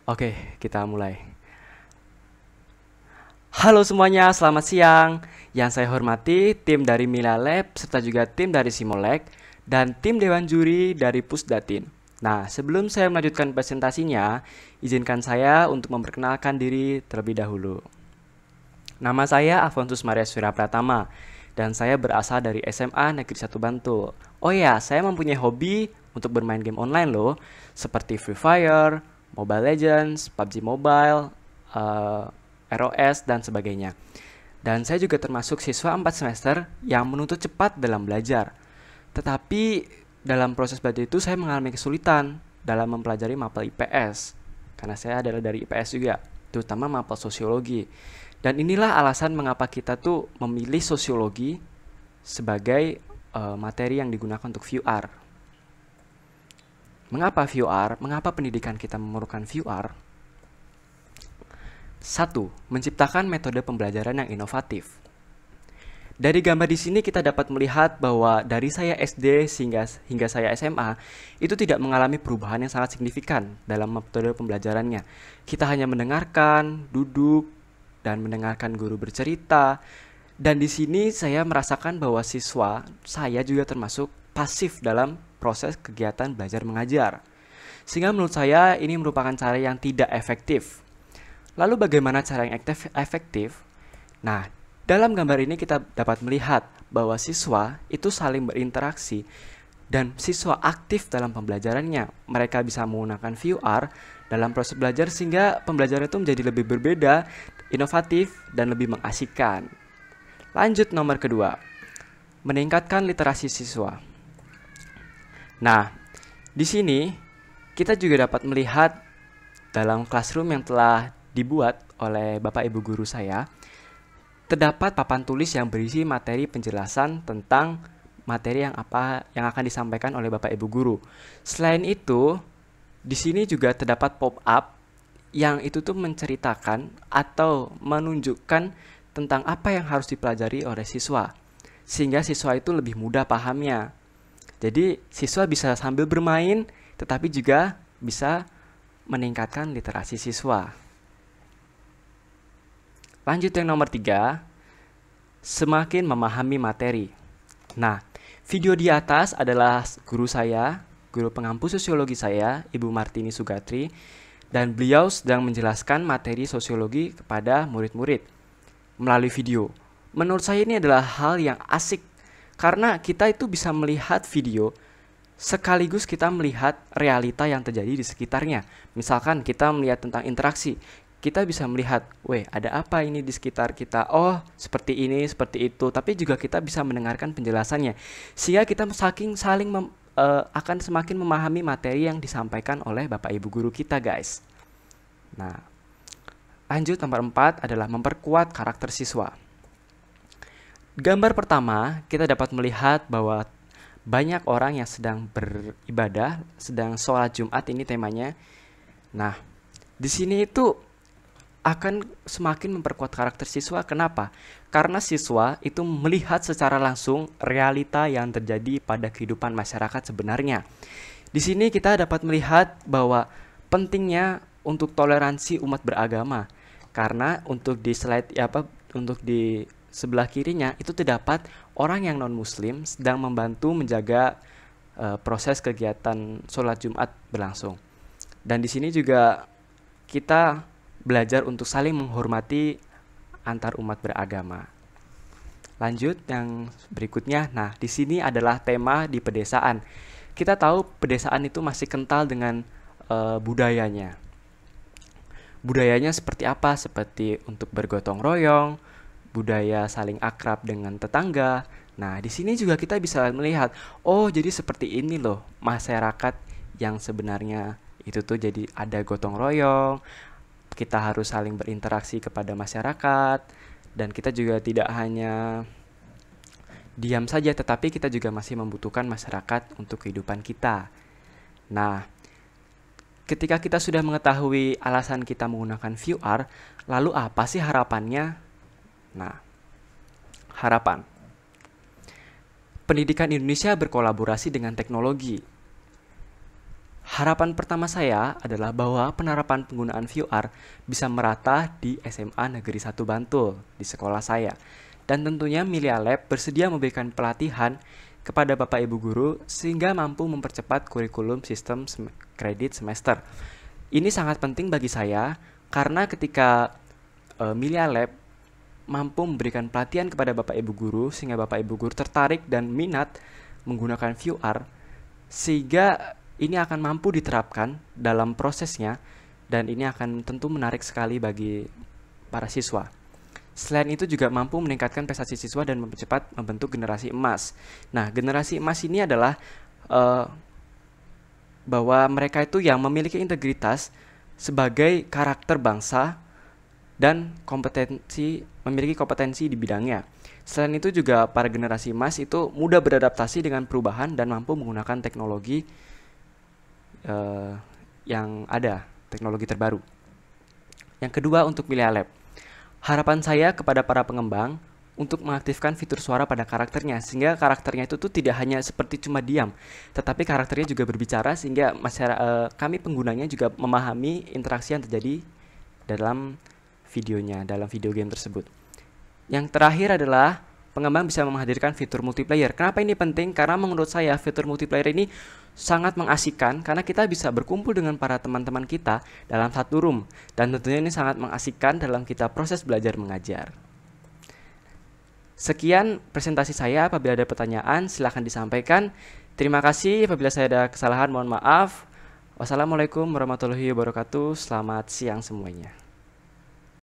Oke, kita mulai. Halo semuanya, selamat siang. Yang saya hormati tim dari Mila Lab serta juga tim dari Simolek dan tim Dewan Juri dari Pusdatin. Nah, sebelum saya melanjutkan presentasinya, izinkan saya untuk memperkenalkan diri terlebih dahulu. Nama saya Alfonsus Maria Surya Pratama dan saya berasal dari SMA Negeri 1 Bantul. Oh ya, saya mempunyai hobi untuk bermain game online loh, seperti Free Fire, Mobile Legends, PUBG Mobile, eh, ROS, dan sebagainya. Dan saya juga termasuk siswa 4 semester yang menuntut cepat dalam belajar. Tetapi dalam proses belajar itu saya mengalami kesulitan dalam mempelajari mapel IPS. Karena saya adalah dari IPS juga, terutama mapel sosiologi. Dan inilah alasan mengapa kita tuh memilih sosiologi sebagai materi yang digunakan untuk VR. Mengapa VR? Mengapa pendidikan kita memerlukan VR? Satu, menciptakan metode pembelajaran yang inovatif. Dari gambar di sini kita dapat melihat bahwa dari saya SD hingga saya SMA itu tidak mengalami perubahan yang sangat signifikan dalam metode pembelajarannya. Kita hanya mendengarkan, duduk, dan mendengarkan guru bercerita. Dan di sini saya merasakan bahwa siswa saya juga termasuk pasif dalam proses kegiatan belajar mengajar. Sehingga menurut saya ini merupakan cara yang tidak efektif. Lalu bagaimana cara yang efektif? Nah, dalam gambar ini kita dapat melihat bahwa siswa itu saling berinteraksi dan siswa aktif dalam pembelajarannya. Mereka bisa menggunakan VR dalam proses belajar sehingga pembelajaran itu menjadi lebih berbeda, inovatif, dan lebih mengasihkan. Lanjut nomor kedua, meningkatkan literasi siswa. Nah, di sini kita juga dapat melihat dalam classroom yang telah dibuat oleh Bapak Ibu guru saya, terdapat papan tulis yang berisi materi penjelasan tentang materi yang akan disampaikan oleh Bapak Ibu guru. Selain itu, di sini juga terdapat pop-up yang itu tuh menceritakan atau menunjukkan tentang apa yang harus dipelajari oleh siswa, sehingga siswa itu lebih mudah pahamnya. Jadi, siswa bisa sambil bermain, tetapi juga bisa meningkatkan literasi siswa. Lanjut yang nomor 3, semakin memahami materi. Nah, video di atas adalah guru saya, guru pengampu sosiologi saya, Ibu Martini Sugatri, dan beliau sedang menjelaskan materi sosiologi kepada murid-murid melalui video. Menurut saya ini adalah hal yang asik, karena kita itu bisa melihat video sekaligus kita melihat realita yang terjadi di sekitarnya. Misalkan kita melihat tentang interaksi, kita bisa melihat, weh, ada apa ini di sekitar kita? Oh, seperti ini, seperti itu. Tapi juga kita bisa mendengarkan penjelasannya, sehingga kita akan semakin memahami materi yang disampaikan oleh Bapak Ibu guru kita, guys. Nah, lanjut nomor 4 adalah memperkuat karakter siswa. Gambar pertama, kita dapat melihat bahwa banyak orang yang sedang beribadah, sedang sholat Jumat, ini temanya. Nah, di sini itu akan semakin memperkuat karakter siswa. Kenapa? Karena siswa itu melihat secara langsung realita yang terjadi pada kehidupan masyarakat sebenarnya. Di sini kita dapat melihat bahwa pentingnya untuk toleransi umat beragama. Karena untuk di sebelah kirinya itu terdapat orang yang non-muslim sedang membantu menjaga proses kegiatan sholat Jumat berlangsung. Dan di sini juga kita belajar untuk saling menghormati antar umat beragama. Lanjut yang berikutnya. Nah, di sini adalah tema di pedesaan. Kita tahu pedesaan itu masih kental dengan budayanya. Budayanya seperti apa? Seperti untuk bergotong royong, budaya saling akrab dengan tetangga. Nah, di sini juga kita bisa melihat, oh, jadi seperti ini loh masyarakat yang sebenarnya itu tuh, jadi ada gotong royong, kita harus saling berinteraksi kepada masyarakat, dan kita juga tidak hanya diam saja, tetapi kita juga masih membutuhkan masyarakat untuk kehidupan kita. Nah, ketika kita sudah mengetahui alasan kita menggunakan VR, lalu apa sih harapannya? Nah, harapan pendidikan Indonesia berkolaborasi dengan teknologi. Harapan pertama saya adalah bahwa penerapan penggunaan VR bisa merata di SMA Negeri 1 Bantul, di sekolah saya. Dan tentunya Milia Lab bersedia memberikan pelatihan kepada Bapak Ibu guru sehingga mampu mempercepat kurikulum sistem kredit semester. Ini sangat penting bagi saya karena ketika Milia Lab mampu memberikan pelatihan kepada Bapak Ibu guru sehingga Bapak Ibu guru tertarik dan minat menggunakan VR, sehingga ini akan mampu diterapkan dalam prosesnya dan ini akan tentu menarik sekali bagi para siswa. Selain itu juga mampu meningkatkan prestasi siswa dan mempercepat membentuk generasi emas. Nah, generasi emas ini adalah bahwa mereka itu yang memiliki integritas sebagai karakter bangsa dan memiliki kompetensi di bidangnya. Selain itu juga para generasi emas itu mudah beradaptasi dengan perubahan dan mampu menggunakan teknologi yang ada, teknologi terbaru. Yang kedua, untuk Milia Lab, harapan saya kepada para pengembang untuk mengaktifkan fitur suara pada karakternya, sehingga karakternya itu tuh tidak hanya seperti cuma diam, tetapi karakternya juga berbicara sehingga kami penggunanya juga memahami interaksi yang terjadi dalam videonya, dalam video game tersebut. Yang terakhir adalah pengembang bisa menghadirkan fitur multiplayer. Kenapa ini penting? Karena menurut saya fitur multiplayer ini sangat mengasihkan karena kita bisa berkumpul dengan para teman-teman kita dalam satu room, dan tentunya ini sangat mengasihkan dalam kita proses belajar mengajar. Sekian presentasi saya. Apabila ada pertanyaan silahkan disampaikan. Terima kasih. Apabila saya ada kesalahan mohon maaf. Wassalamualaikum warahmatullahi wabarakatuh. Selamat siang semuanya.